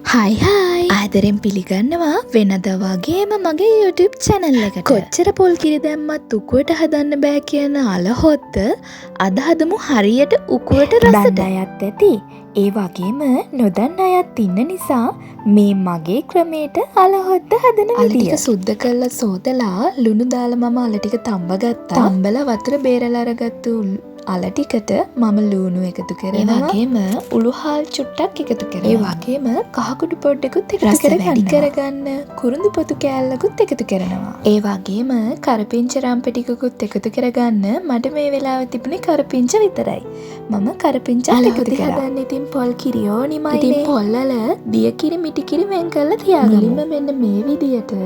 හයි ආදරෙන් පිළිගන්නවා වෙනද වගේම මගේ YouTube channel එකට. කොච්චර පොල් කිරි දැම්මත් උකුවට හදන්න බෑ කියන අලහොත්ත අද හදමු හරියට උකුවට රසට. දන්න අයත් ඇති. ඒ වගේම නොදන්න අයත් ඉන්න නිසා මේ මගේ ක්‍රමයට අලහොත්ත හදන විදිය. අල ටික සුද්ධ කරලා සෝදලා ලුණු දාලා මම අල ටික තඹ ගත්තා. තඹලා වතුර බේරලා අරගත්තු අල ටිකට මම ලුණු එකතු කරනවා. ඒ වගේම උළු හාල් චුට්ටක් එකතු කරනවා. ඒ වගේම කහකුඩු පොඩ්ඩකුත් එකතු කරගන්න. කුරුඳු පොතු කෑල්ලකුත් එකතු කරනවා. ඒ වගේම කරපිංච රම්පෙ ටිකකුත් එකතු කරගන්න. මට මේ වෙලාවේ තිබුණේ කරපිංච විතරයි. මම කරපිංච එකතු කරා. හදන්න ඉතින් පොල් කිරි ඕනිමයි. ඉතින් පොල් වල දිය කිරි මිටි කිරි වෙන් කරලා තියාගන්න. මෙන්න මේ විදියට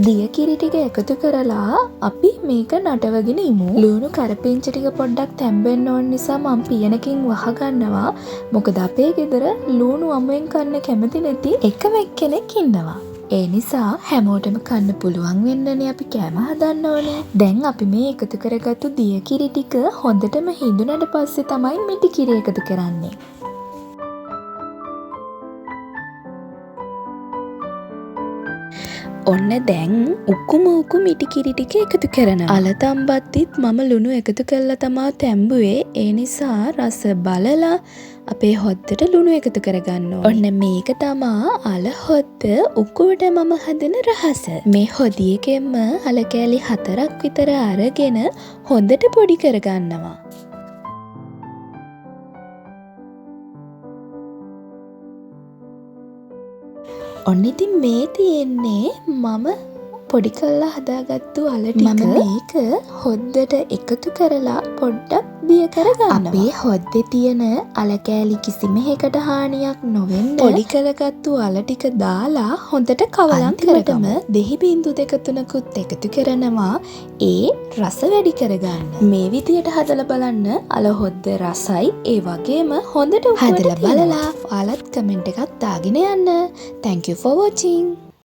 දිය කිරි ටික එකතු කරලා අපි මේක නටවගෙන ඉමු. ලුණු කරපිංච ටික පොඩ්ඩක් තැම්බ වෙන්න ඕන නිසා මම පියනකින් වහගන්නවා. මොකද අපේ ගෙදර ලුණු අමුවෙන් කන්න කැමති නැති එකම එක්කෙනෙක් ඉන්නවා. ඒ නිසා හැමෝටම කන්න පුළුවන් වෙන්නනේ අපි කෑම හදන්න ඕනේ. දැන් අපි මේ එකතු කරගත්තු දිය කිරි ටික හොඳටම හිඳුනට පස්සේ තමයි මිටි කිරි එකතු කරන්නේ. ඔන්න දැන් උක්කු මිටි කිරි ටික එකතු කරනවා. අල තම්බද්දිත් මම ලුණු එකතු කරලා තමා තැඹුවේ. ඒ නිසා රස බලලා අපේ හොද්දට ලුණු එකතු කරගන්න ඕනේ. ඔන්න මේක තමා අල හොද්ද උක්කුවට මම හදන රහස. මේ හොදියකෙන්ම අල කෑලි 4ක් විතර අරගෙන හොඳට පොඩි කරගන්නවා. ඔන්න ඉතින් මේ තියෙන්නේ මම පොඩි කරලා හදාගත්තු අල ටික. මම මේක හොද්දට එකතු කරලා පොඩ්ඩක් දිය කරගන්නවා. අපේ හොද්දේ තියෙන අල කෑලි කිසිම එකකට හානියක් නොවෙන්න පොඩි කරගත්තු අල ටික දාලා හොඳට කවලම් කරගමු. දෙහි බින්දු 2-3කුත් එකතු කරනවා. ඒ රස වැඩි කරගන්න. මේ විදියට හදලා බලන්න. අල හොද්ද රසයි. ඒ වගේම හොඳට හදලා බලලා ඔයාලත් කමෙන්ට් එකක් දාගෙන යන්න. Thank you for watching.